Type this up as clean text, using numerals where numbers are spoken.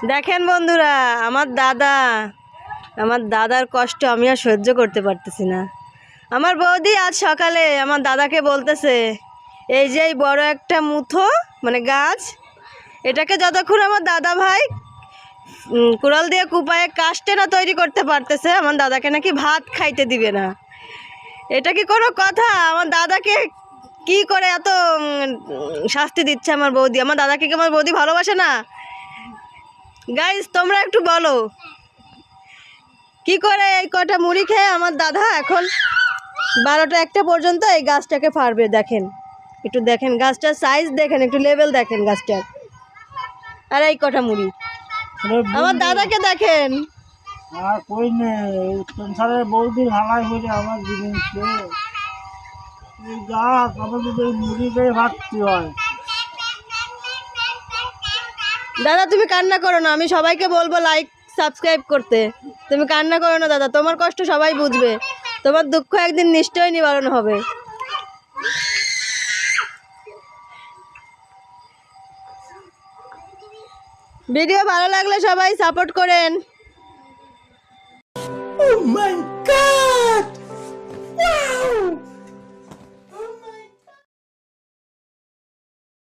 দেখেন বন্ধুরা, আমার দাদার কষ্ট আমি আর সহ্য করতে পারতেছি না। আমার বৌদি আজ সকালে আমার দাদাকে বলতেছে, এই যে এই বড় একটা মুথো মানে গাছ, এটাকে যতক্ষণ আমার দাদা ভাই কুড়াল দিয়ে কুপায়ে কাস্টে না তৈরি করতে পারতেছে, আমার দাদাকে নাকি ভাত খাইতে দিবে না। এটা কি কোনো কথা? আমার দাদাকে কি করে এত শাস্তি দিচ্ছে আমার বৌদি? আমার দাদাকে কি আমার বৌদি ভালোবাসে না? গাইস তোমরা একটু বলো, কি করে এই কটা মুড়ি খেয়ে আমার দাদা এখন 12টা 1টা পর্যন্ত এই গাছটাকে ফাড়বে? দেখেন, একটু দেখেন গাছটার সাইজ দেখেন, একটু লেভেল দেখেন গাছটার। আর এই কটা মুড়ি আমার দাদাকে দেখেন। আর কই নেই সংসারে বৌদি ভালাই হয়ে আমার জীবন এই গাছ আমাদের এই মুড়ি খেয়ে ভাবতে হয়। দাদা তুমি কান্না করো না, আমি সবাইকে বলবো লাইক সাবস্ক্রাইব করতে। তুমি কান্না করো না দাদা, তোমার কষ্ট সবাই বুঝবে, তোমার দুঃখ একদিন নিশ্চয়ই নিবারণ হবে। ভিডিও ভালো লাগলে সবাই সাপোর্ট করেন।